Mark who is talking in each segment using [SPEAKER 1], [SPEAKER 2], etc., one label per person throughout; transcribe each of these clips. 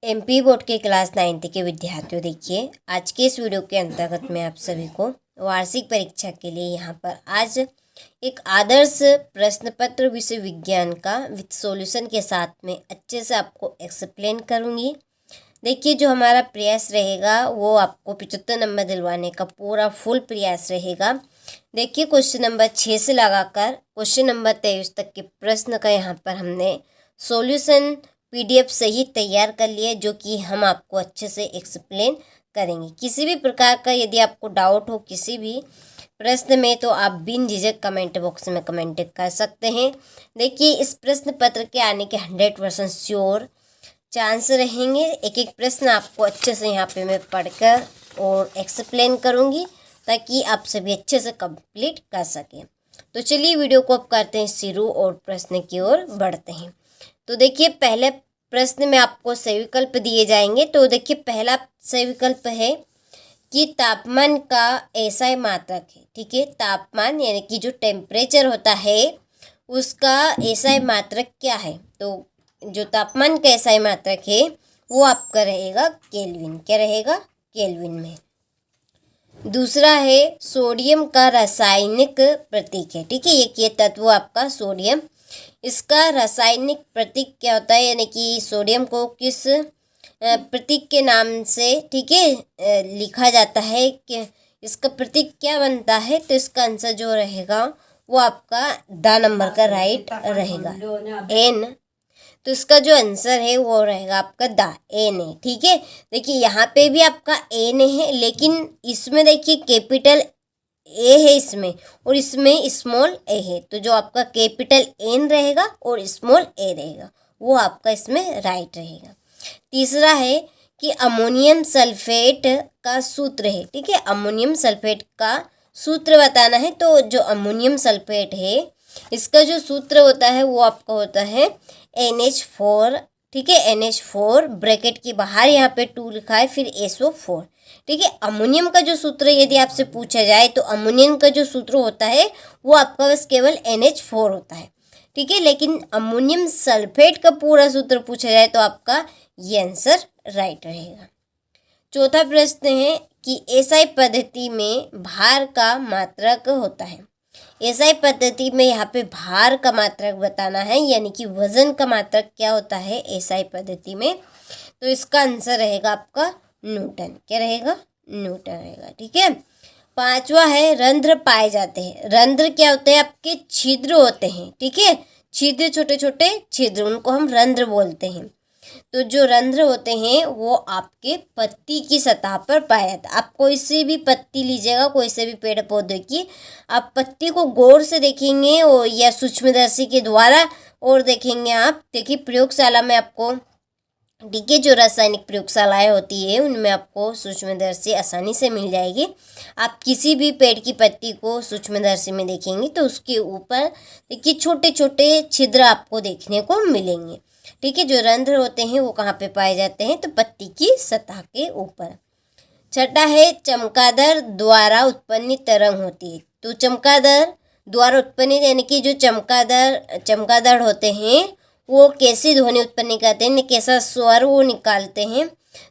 [SPEAKER 1] MP board के class 9th के विद्यार्थियों, देखिए आज के इस वीडियो के अंतर्गत मैं आप सभी को वार्षिक परीक्षा के लिए यहाँ पर आज एक आदर्श प्रश्न पत्र विषय विज्ञान का विथ सॉल्यूशन के साथ में अच्छे से आपको एक्सप्लेन करूँगी। देखिए जो हमारा प्रयास रहेगा वो आपको 75 नंबर दिलवाने का पूरा फुल प्रयास रहेगा। देखिए क्वेश्चन नंबर 6 से लगाकर क्वेश्चन नंबर 23 तक के प्रश्न का यहाँ पर हमने सॉल्यूशन पीडीएफ सहित तैयार कर लिया, जो कि हम आपको अच्छे से एक्सप्लेन करेंगे। किसी भी प्रकार का यदि आपको डाउट हो किसी भी प्रश्न में तो आप बिन झिझक कमेंट बॉक्स में कमेंट कर सकते हैं। देखिए इस प्रश्न पत्र के आने के 100% श्योर चांस रहेंगे। एक एक प्रश्न आपको अच्छे से यहाँ पे मैं पढ़कर और एक्सप्लेन करूँगी ताकि आप सभी अच्छे से कंप्लीट कर सकें। तो चलिए वीडियो को अब करते हैं शुरू और प्रश्न की ओर बढ़ते हैं। तो देखिए पहले प्रश्न में आपको सही विकल्प दिए जाएंगे। तो देखिए पहला सही विकल्प है कि तापमान का एसआई मात्रक है। ठीक है, तापमान यानी कि जो टेम्परेचर होता है उसका एसआई मात्रक क्या है। तो जो तापमान का एसआई मात्रक है वो आपका रहेगा केल्विन। क्या रहेगा? केल्विन में। दूसरा है सोडियम का रासायनिक प्रतीक है। ठीक है, ये तत्व आपका सोडियम, इसका रासायनिक प्रतीक क्या होता है, यानी कि सोडियम को किस प्रतीक के नाम से ठीक है लिखा जाता है, कि इसका प्रतीक क्या बनता है। तो इसका आंसर जो रहेगा वो आपका द नंबर का राइट रहेगा एन। तो इसका जो आंसर है वो रहेगा आपका द एन है। ठीक है, देखिए यहाँ पे भी आपका एन है, लेकिन इसमें देखिए कैपिटल ए है इसमें और इसमें स्मॉल ए है। तो जो आपका कैपिटल एन रहेगा और स्मॉल ए रहेगा वो आपका इसमें राइट रहेगा। तीसरा है कि अमोनियम सल्फेट का सूत्र है। ठीक है, अमोनियम सल्फेट का सूत्र बताना है। तो जो अमोनियम सल्फेट है इसका जो सूत्र होता है वो आपका होता है NH4। ठीक है, NH4 ब्रैकेट के बाहर यहाँ पे 2 लिखा है, फिर SO4। ठीक है, अमोनियम का जो सूत्र यदि आपसे पूछा जाए तो अमोनियम का जो सूत्र होता है वो आपका बस केवल NH4 होता है। ठीक है, लेकिन अमोनियम सल्फेट का पूरा सूत्र पूछा जाए तो आपका ये आंसर राइट रहेगा। चौथा प्रश्न है कि एसआई पद्धति में भार का मात्रक होता है। एसआई पद्धति में यहाँ पे भार का मात्रक बताना है, यानी कि वजन का मात्रक क्या होता है एसआई पद्धति में। तो इसका आंसर रहेगा आपका न्यूटन। क्या रहेगा? न्यूटन रहेगा। ठीक है, पांचवा है रंध्र पाए जाते हैं। रंध्र क्या होते हैं? आपके छिद्र होते हैं। ठीक है, छिद्र, छोटे छोटे छिद्र, उनको हम रंध्र बोलते हैं। तो जो रंध्र होते हैं वो आपके पत्ती की सतह पर पाया जाता है। आप कोई सी भी पत्ती लीजिएगा, कोई से भी पेड़ पौधे की, आप पत्ती को गौर से देखेंगे और या सूक्ष्मदर्शी के द्वारा और देखेंगे आप। देखिए प्रयोगशाला में आपको, ठीक है, जो रासायनिक प्रयोगशालाएं होती है उनमें आपको सूक्ष्मदर्शी आसानी से मिल जाएगी। आप किसी भी पेड़ की पत्ती को सूक्ष्मदर्शी में देखेंगे तो उसके ऊपर देखिए छोटे छोटे छिद्र आपको देखने को मिलेंगे। ठीक है, जो रंध्र होते हैं वो कहाँ पे पाए जाते हैं? तो पत्ती की सतह के ऊपर। छठा है चमगादड़ द्वारा उत्पन्न तरंग होती है। तो चमगादड़ द्वारा उत्पन्न यानी कि जो चमगादड़ होते हैं वो कैसी ध्वनि उत्पन्न करते हैं, कैसा स्वर वो निकालते हैं।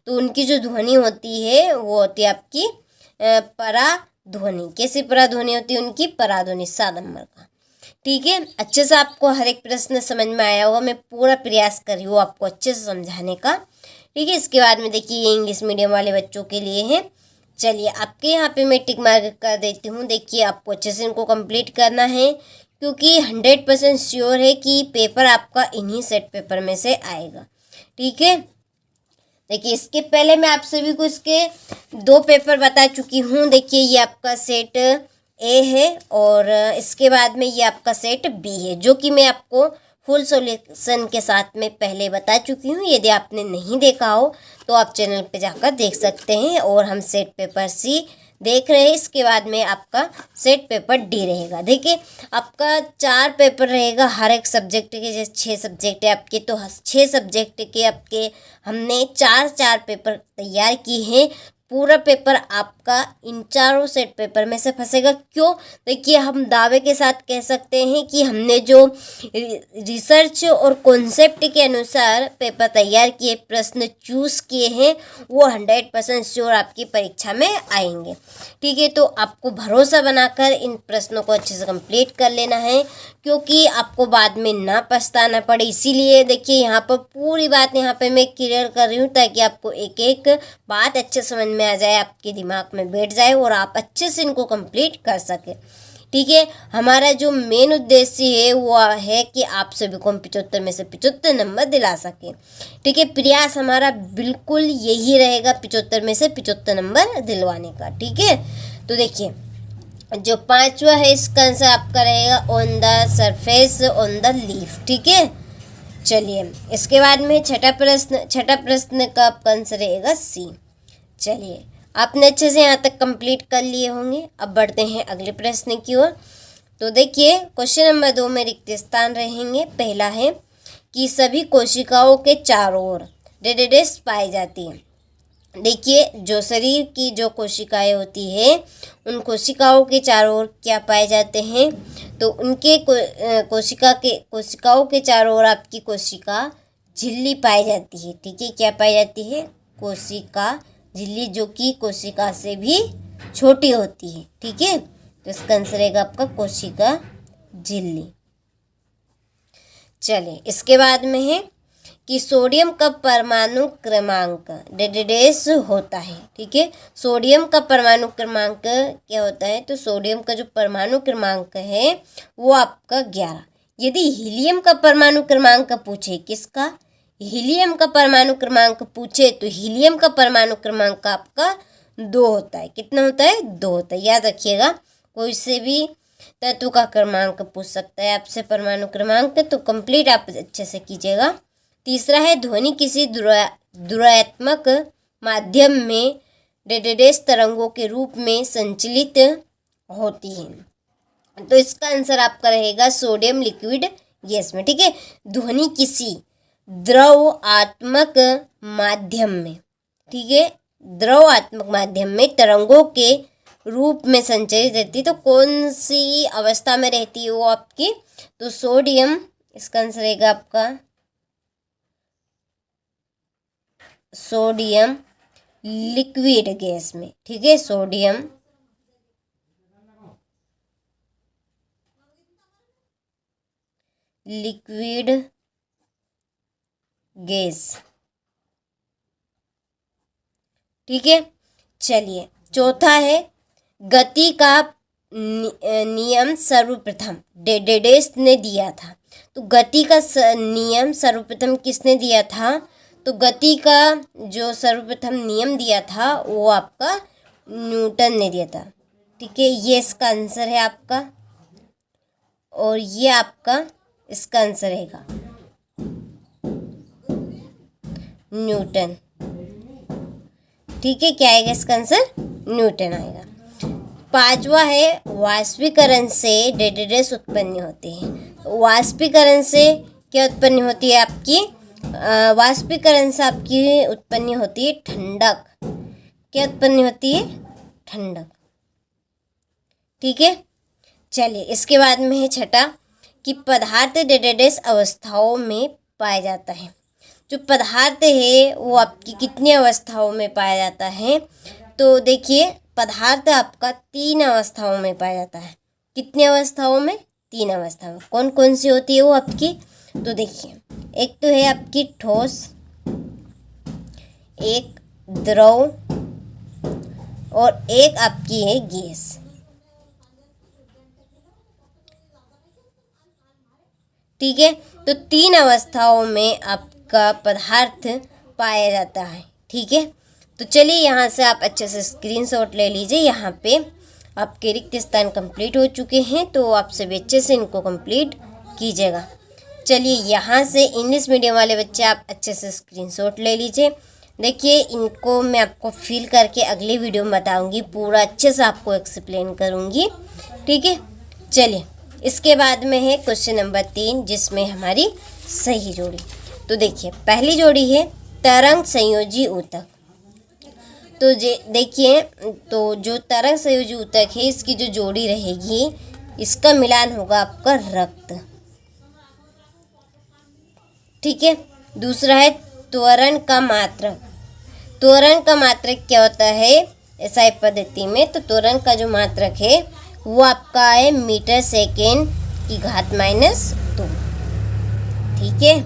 [SPEAKER 1] तो उनकी जो ध्वनि होती है वो होती है आपकी पराध्वनि। कैसी पराध्वनि होती है उनकी? पराध्वनि, 7 नंबर का। ठीक है, अच्छे से आपको हर एक प्रश्न समझ में आया होगा। मैं पूरा प्रयास कर रही हूँ आपको अच्छे से समझाने का। ठीक है, इसके बाद में देखिए ये इंग्लिश मीडियम वाले बच्चों के लिए है। चलिए आपके यहाँ पे मैं टिक मार्क कर देती हूँ। देखिए आपको अच्छे से इनको कंप्लीट करना है, क्योंकि 100% श्योर है कि पेपर आपका इन्हीं सेट पेपर में से आएगा। ठीक है, देखिए इसके पहले मैं आप सभी को इसके 2 पेपर बता चुकी हूँ। देखिए ये आपका सेट ए है और इसके बाद में ये आपका सेट बी है, जो कि मैं आपको फुल सॉल्यूशन के साथ में पहले बता चुकी हूँ। यदि आपने नहीं देखा हो तो आप चैनल पे जाकर देख सकते हैं। और हम सेट पेपर सी देख रहे हैं, इसके बाद में आपका सेट पेपर डी रहेगा। देखिए आपका 4 पेपर रहेगा हर एक सब्जेक्ट के, जैसे 6 सब्जेक्ट है आपके, तो 6 सब्जेक्ट के आपके हमने 4 पेपर तैयार किए हैं। पूरा पेपर आपका इन चारों सेट पेपर में से फंसेगा। क्यों? देखिए, हम दावे के साथ कह सकते हैं कि हमने जो रिसर्च और कॉन्सेप्ट के अनुसार पेपर तैयार किए, प्रश्न चूज किए हैं, वो 100% श्योर आपकी परीक्षा में आएंगे। ठीक है, तो आपको भरोसा बनाकर इन प्रश्नों को अच्छे से कंप्लीट कर लेना है, क्योंकि आपको बाद में ना पछताना पड़े। इसीलिए देखिए, यहाँ पर पूरी बात यहाँ पे मैं क्लियर कर रही हूँ, ताकि आपको एक एक बात अच्छे समझ में आ जाए, आपके दिमाग में बैठ जाए और आप अच्छे से इनको कंप्लीट कर सके। ठीक है, हमारा जो मेन उद्देश्य है वो है कि आप सभी को 75 में से 75 नंबर दिला सके। ठीक है, प्रयास हमारा बिल्कुल यही रहेगा, 75 में से 75 नंबर दिलवाने का। ठीक है, तो देखिए, जो पांचवा है इसका आंसर आपका रहेगा on the surface on the leaf. ठीक है, चलिए इसके बाद में छठा प्रश्न का आपका आंसर रहेगा सी। चलिए, आपने अच्छे से यहाँ तक कंप्लीट कर लिए होंगे। अब बढ़ते हैं अगले प्रश्न की ओर। तो देखिए, क्वेश्चन नंबर 2 में रिक्त स्थान रहेंगे। पहला है कि सभी कोशिकाओं के चारों ओर डेडेडेस पाई जाती है। देखिए, जो शरीर की जो कोशिकाएं होती है, उन कोशिकाओं के चारों ओर क्या पाए जाते हैं? तो उनके कोशिकाओं के चारों ओर आपकी कोशिका झिल्ली पाई जाती है। ठीक है, क्या पाई जाती है? कोशिका झिल्ली, जो कि कोशिका से भी छोटी होती है। ठीक है, तो इसका आंसर रहेगा आपका कोशिका झिल्ली। चलिए, इसके बाद में है कि सोडियम का परमाणु क्रमांक डेडेडेस होता है। ठीक है, सोडियम का परमाणु क्रमांक क्या होता है? तो सोडियम का जो परमाणु क्रमांक है वो आपका 11। यदि हीलियम का परमाणु क्रमांक पूछे, किसका? हीलियम का परमाणु क्रमांक पूछे, तो हीलियम का परमाणु क्रमांक आपका 2 होता है। कितना होता है? 2 होता है। याद रखिएगा, कोई से भी तत्व का क्रमांक पूछ सकता है आपसे, परमाणु क्रमांक, तो कंप्लीट आप अच्छे से कीजिएगा। तीसरा है ध्वनि किसी द्वयात्मक माध्यम में डेडेडेस तरंगों के रूप में संचलित होती है। तो इसका आंसर आपका रहेगा सोडियम लिक्विड गैस में। ठीक है, ध्वनि किसी द्रवात्मक माध्यम में, ठीक है, द्रवात्मक माध्यम में तरंगों के रूप में संचरित रहती है। तो कौन सी अवस्था में रहती है वो आपकी? तो सोडियम, इसका आंसर रहेगा आपका सोडियम लिक्विड गैस में। ठीक है, सोडियम लिक्विड गैस। ठीक है, चलिए चौथा है गति का नियम सर्वप्रथम डेडेडेस ने दिया था। तो गति का नियम सर्वप्रथम किसने दिया था? तो गति का जो सर्वप्रथम नियम दिया था वो आपका न्यूटन ने दिया था। ठीक है, ये इसका आंसर है आपका, और ये आपका इसका आंसर रहेगा न्यूटन। ठीक है, क्या आएगा इसका आंसर? न्यूटन आएगा। पांचवा है वाष्पीकरण से डेडेडेस उत्पन्न होते हैं। वाष्पीकरण से क्या उत्पन्न होती है आपकी? वाष्पीकरण से आपकी उत्पन्न होती है ठंडक। क्या उत्पन्न होती है? ठंडक। ठीक है, चलिए इसके बाद में है छठा कि पदार्थ डेडेडेस अवस्थाओं में पाया जाता है। जो पदार्थ है वो आपकी कितनी अवस्थाओं में पाया जाता है? तो देखिए, पदार्थ आपका 3 अवस्थाओं में पाया जाता है। कितनी अवस्थाओं में? 3 अवस्थाओं में। कौन कौन सी होती है वो आपकी? तो देखिए, एक तो है आपकी ठोस, एक द्रव, और एक आपकी है गैस। ठीक है, तो 3 अवस्थाओं में आपका पदार्थ पाया जाता है। ठीक है, तो चलिए यहाँ से आप अच्छे से स्क्रीनशॉट ले लीजिए। यहाँ पे आपके रिक्त स्थान कंप्लीट हो चुके हैं, तो आप सभी अच्छे से इनको कंप्लीट कीजिएगा। चलिए यहाँ से इंग्लिश मीडियम वाले बच्चे आप अच्छे से स्क्रीनशॉट ले लीजिए। देखिए, इनको मैं आपको फिल करके अगली वीडियो में बताऊँगी, पूरा अच्छे से आपको एक्सप्लेन करूँगी। ठीक है, चलिए इसके बाद में है क्वेश्चन नंबर 3, जिसमें हमारी सही जोड़ी। तो देखिए, पहली जोड़ी है तरंग संयोजी ऊतक। तो देखिए, तो जो तरक संयोजक है इसकी जो जोड़ी रहेगी, इसका मिलान होगा आपका रक्त। ठीक है। दूसरा है त्वरण का मात्रक। त्वरण का मात्रक क्या होता है एसआई पद्धति में? तो त्वरण का जो मात्रक है वो आपका है मीटर सेकेंड की घात -2। ठीक है।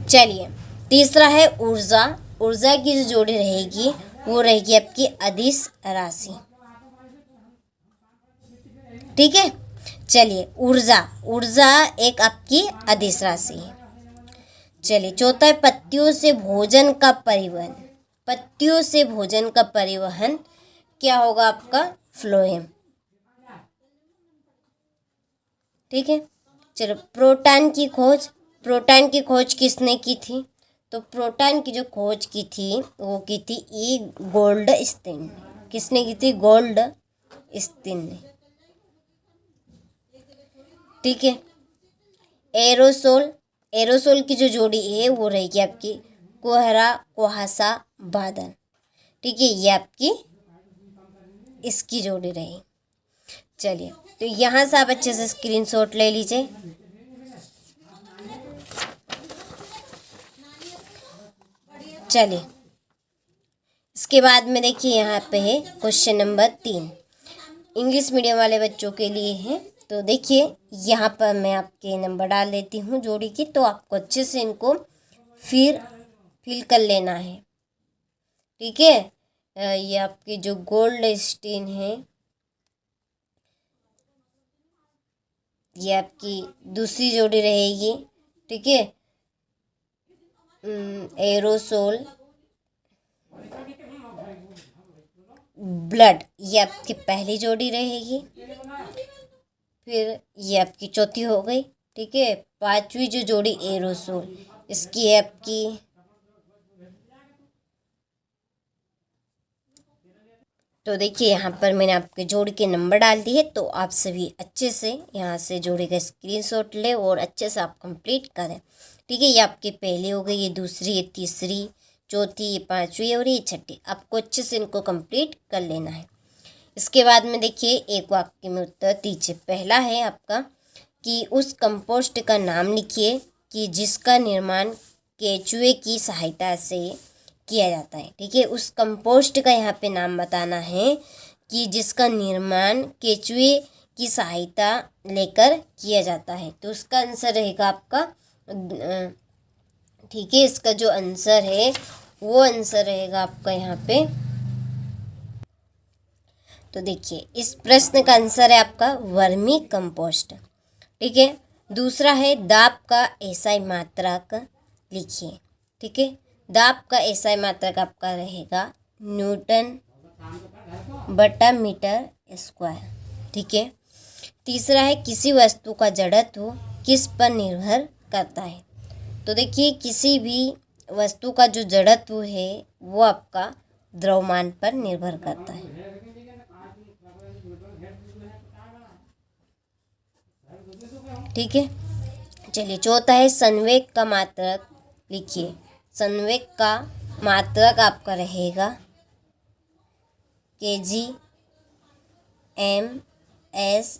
[SPEAKER 1] चलिए, तीसरा है ऊर्जा। ऊर्जा की जो जोड़ी रहेगी वो रहेगी आपकी अदिश राशि। ठीक है। चलिए, ऊर्जा एक आपकी अदिश राशि है। चलिए, चौथा है पत्तियों से भोजन का परिवहन। पत्तियों से भोजन का परिवहन क्या होगा आपका? फ्लोएम। ठीक है। चलो, प्रोटॉन की खोज किसने की थी? तो प्रोटॉन की जो खोज की थी वो की थी ई गोल्डस्टीन ने। किसने की थी? गोल्डस्टीन ने। ठीक है। एरोसोल की जो जोड़ी है वो रहेगी आपकी कोहरा कुहासा बादल। ठीक है, ये आपकी इसकी जोड़ी रही। चलिए, तो यहाँ से आप अच्छे से स्क्रीनशॉट ले लीजिए। चलिए, इसके बाद में देखिए यहाँ पे है क्वेश्चन नंबर 3, इंग्लिश मीडियम वाले बच्चों के लिए है। तो देखिए, यहाँ पर मैं आपके नंबर डाल देती हूँ जोड़ी की, तो आपको अच्छे से इनको फिर फिल कर लेना है। ठीक है। ये आपकी जो गोल्डस्टीन है ये आपकी दूसरी जोड़ी रहेगी। ठीक है। एरोसोल ब्लड ये आपकी पहली जोड़ी रहेगी। फिर ये आपकी चौथी हो गई। ठीक है। पांचवी जो जोड़ी एरोसोल इसकी है आपकी तो देखिए, यहाँ पर मैंने आपके जोड़ी के नंबर डाल दिए। तो आप सभी अच्छे से यहाँ से जोड़ी का स्क्रीनशॉट ले और अच्छे से आप कंप्लीट करें। ठीक है। ये आपकी पहली हो गई, ये दूसरी, ये तीसरी, चौथी, ये पांचवी और ये छठी। आपको अच्छे से इनको कंप्लीट कर लेना है। इसके बाद में देखिए, एक वाक्य में उत्तर दीजिए। पहला है आपका कि उस कंपोस्ट का नाम लिखिए कि जिसका निर्माण केचुए की सहायता से किया जाता है। ठीक है। उस कंपोस्ट का यहाँ पे नाम बताना है कि जिसका निर्माण केचुए की सहायता लेकर किया जाता है। तो उसका आंसर रहेगा आपका ठीक है, इसका जो आंसर है वो आंसर रहेगा आपका यहाँ पे। तो देखिए, इस प्रश्न का आंसर है आपका वर्मी कंपोस्ट। ठीक है। दूसरा है दाब का एसआई मात्रक लिखिए। ठीक है। दाब का एसआई मात्रक आपका रहेगा न्यूटन बटा मीटर स्क्वायर। ठीक है। तीसरा है किसी वस्तु का जड़त्व किस पर निर्भर करता है? तो देखिए, किसी भी वस्तु का जो जड़त्व है वो आपका द्रव्यमान पर निर्भर करता है। ठीक है। चलिए, चौथा है संवेग का मात्रक लिखिए। संवेग का मात्रक आपका रहेगा kg m/s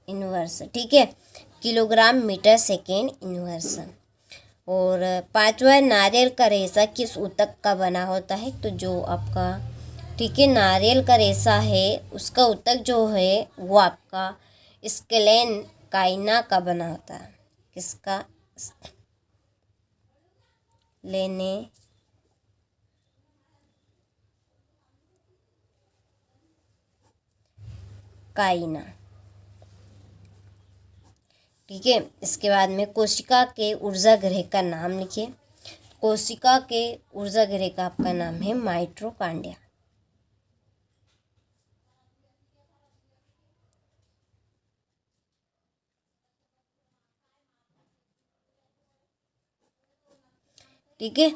[SPEAKER 1] इनवर्स। ठीक है। Kilogram metre second inverse. और पांचवा है नारियल का रेशा किस ऊतक का बना होता है? तो जो आपका ठीक है, नारियल का रेशा है उसका ऊतक जो है वो आपका स्क्लेन काइना का बना होता है। किसका? लेने काइना। ठीक है। इसके बाद में कोशिका के ऊर्जा गृह का नाम लिखिए। कोशिका के ऊर्जा गृह का आपका नाम है माइटोकॉन्ड्रिया। ठीक है।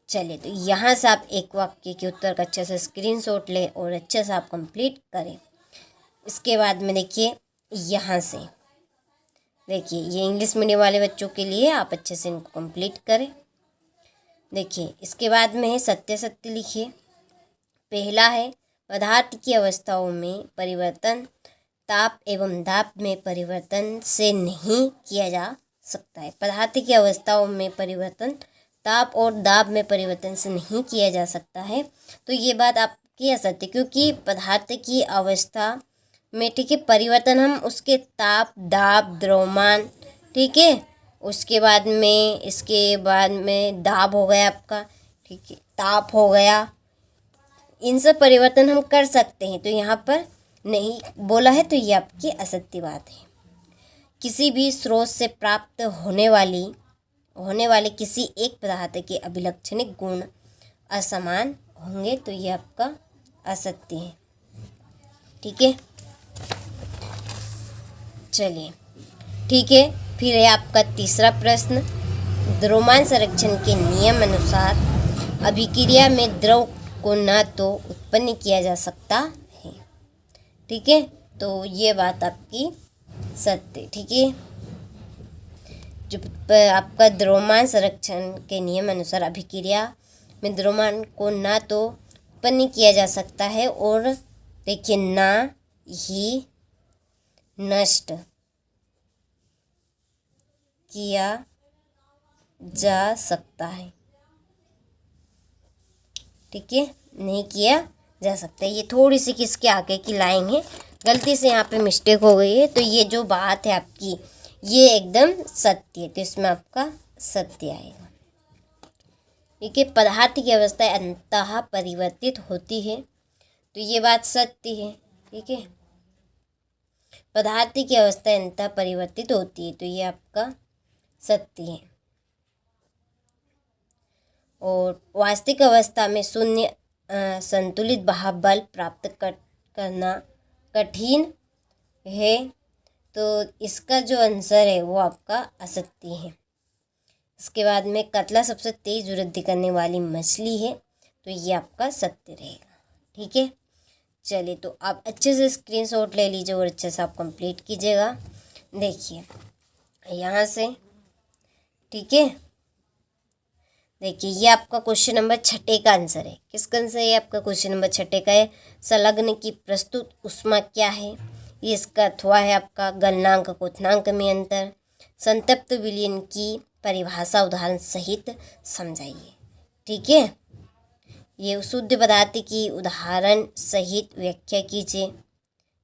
[SPEAKER 1] चलिए, तो यहाँ से आप एक वाक्य के उत्तर का अच्छे से स्क्रीनशॉट लें और अच्छे से आप कंप्लीट करें। इसके बाद में देखिए, यहाँ से देखिए, ये इंग्लिश मीडियम वाले बच्चों के लिए आप अच्छे से इनको कंप्लीट करें। देखिए, इसके बाद में है सत्य सत्य लिखिए। पहला है पदार्थ की अवस्थाओं में परिवर्तन ताप एवं दाब में परिवर्तन से नहीं किया जा सकता है। पदार्थ की अवस्थाओं में परिवर्तन ताप और दाब में परिवर्तन से नहीं किया जा सकता है। तो ये बात आपकी असत्य, क्योंकि पदार्थ की अवस्था में ठीक है परिवर्तन हम उसके ताप दाब द्रव्यमान ठीक है, उसके बाद में इसके बाद में दाब हो गया आपका ठीक है, ताप हो गया, इन सब परिवर्तन हम कर सकते हैं। तो यहाँ पर नहीं बोला है, तो ये आपकी असत्य बात है। किसी भी स्रोत से प्राप्त होने वाले किसी एक पदार्थ के अभिलक्षणिक गुण असमान होंगे, तो ये आपका असत्य है। ठीक है, चलिए ठीक है, फिर है आपका तीसरा प्रश्न। द्रव्यमान संरक्षण के नियम अनुसार अभिक्रिया में द्रव को न तो उत्पन्न किया जा सकता है। ठीक है, तो ये बात आपकी सत्य। ठीक है, जो आपका द्रव्यमान संरक्षण के नियम अनुसार अभिक्रिया में द्रव्यमान को ना तो उत्पन्न किया जा सकता है और देखिए ना ही नष्ट किया जा सकता है। ठीक है, नहीं किया जा सकता है। ये थोड़ी सी किसके आगे की लाइन है, गलती से यहाँ पे मिस्टेक हो गई है। तो ये जो बात है आपकी ये एकदम सत्य है, तो इसमें आपका सत्य आएगा। ठीक है, पदार्थ की अवस्था अंततः परिवर्तित होती है, तो ये बात सत्य है। ठीक है, पदार्थ की अवस्था अंततः परिवर्तित होती है, तो ये आपका सत्य है। और वास्तविक अवस्था में शून्य संतुलित बाह्य बल प्राप्त करना कठिन है, तो इसका जो आंसर है वो आपका असत्य है। इसके बाद में कतला सबसे तेज वृद्धि करने वाली मछली है, तो ये आपका सत्य रहेगा। ठीक है, चलिए तो आप अच्छे से स्क्रीनशॉट ले लीजिए और अच्छे से आप कंप्लीट कीजिएगा। देखिए यहाँ से ठीक है, देखिए ये आपका क्वेश्चन नंबर 6 का आंसर है। किसका आंसर है? आपका क्वेश्चन नंबर 6 का है। संलग्न की प्रस्तुत ऊष्मा क्या है? ये इसका अथवा है आपका गलनांक क्वथनांक में अंतर। संतप्त विलयन की परिभाषा उदाहरण सहित समझाइए। ठीक है, ये शुद्ध पदार्थ की उदाहरण सहित व्याख्या कीजिए।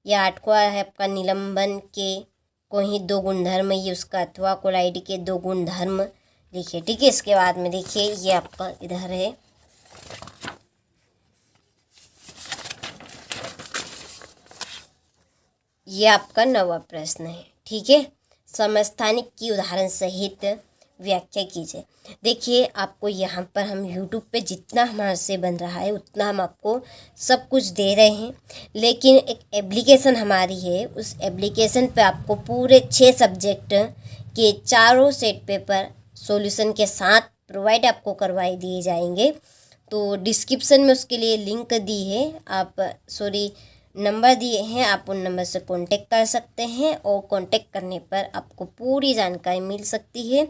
[SPEAKER 1] यह 8वां है आपका निलंबन के कोई 2 गुणधर्म, ये उसका अथवा कोलाइड के 2 गुणधर्म लिखिए। ठीक है, इसके बाद में देखिए ये आपका इधर है ये आपका 9वां प्रश्न है। ठीक है, समस्थानिक की उदाहरण सहित व्याख्या कीजिए। देखिए आपको यहाँ पर हम YouTube पे जितना हमारे से बन रहा है उतना हम आपको सब कुछ दे रहे हैं, लेकिन एक एप्लीकेशन हमारी है, उस एप्लीकेशन पे आपको पूरे 6 सब्जेक्ट के चारों सेट पेपर सॉल्यूशन के साथ प्रोवाइड आपको करवाए दिए जाएंगे। तो डिस्क्रिप्शन में उसके लिए लिंक दी है, नंबर दिए हैं, आप उन नंबर से कांटेक्ट कर सकते हैं और कांटेक्ट करने पर आपको पूरी जानकारी मिल सकती है।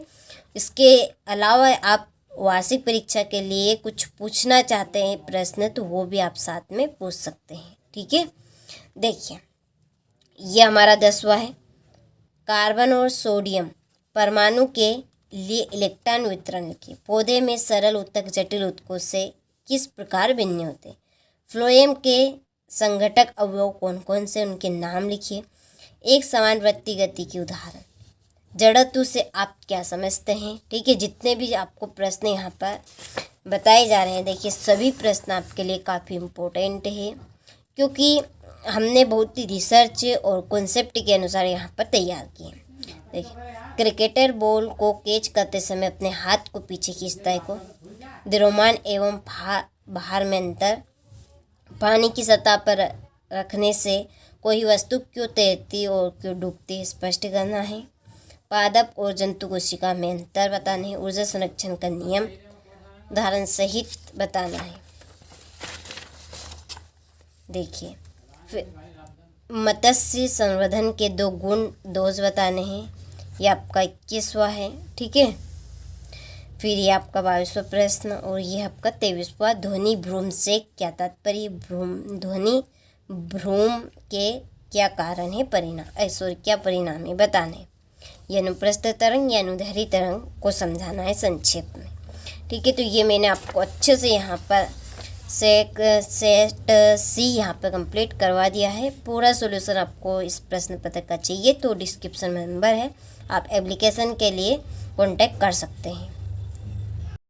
[SPEAKER 1] इसके अलावा आप वार्षिक परीक्षा के लिए कुछ पूछना चाहते हैं प्रश्न, तो वो भी आप साथ में पूछ सकते हैं। ठीक है, देखिए ये हमारा 10वां है। कार्बन और सोडियम परमाणु के लिए इलेक्ट्रॉन वितरण लिखिए। पौधे में सरल ऊतक जटिल ऊतकों से किस प्रकार भिन्न होते हैं? फ्लोएम के संघटक अवयव कौन कौन से, उनके नाम लिखिए। एक समान वृत्तीय गति की उदाहरण। जड़त्व से आप क्या समझते हैं? ठीक है, जितने भी आपको प्रश्न यहाँ पर बताए जा रहे हैं, देखिए सभी प्रश्न आपके लिए काफ़ी इम्पोर्टेंट है, क्योंकि हमने बहुत ही रिसर्च और कॉन्सेप्ट के अनुसार यहाँ पर तैयार किए। देखिए क्रिकेटर बॉल को कैच करते समय अपने हाथ को पीछे खींचता है को। द्रव्यमान एवं भार में अंतर। पानी की सतह पर रखने से कोई वस्तु क्यों तैरती और क्यों डूबती है स्पष्ट करना है। पादप और जंतु कोशिका में अंतर बताना है। ऊर्जा संरक्षण का नियम उदाहरण सहित बताना है। देखिए फिर मत्स्य संवर्धन के 2 गुण दोष बताने हैं, ये आपका 21वां है। ठीक है, फिर ये आपका 22वां प्रश्न और ये आपका 23वां, ध्वनि भ्रूम से क्या तात्पर्य। ध्वनि भ्रूम के क्या कारण है, क्या परिणाम है बताने। ये अनुप्रस्थ तरंग या अनुदैर्ध्य तरंग को समझाना है संक्षेप में। ठीक है, तो ये मैंने आपको अच्छे से यहाँ पर सेट सी यहाँ पर कंप्लीट करवा दिया है। पूरा सॉल्यूशन आपको इस प्रश्न पत्र का चाहिए तो डिस्क्रिप्शन में नंबर है, आप एप्लीकेशन के लिए कांटेक्ट कर सकते हैं।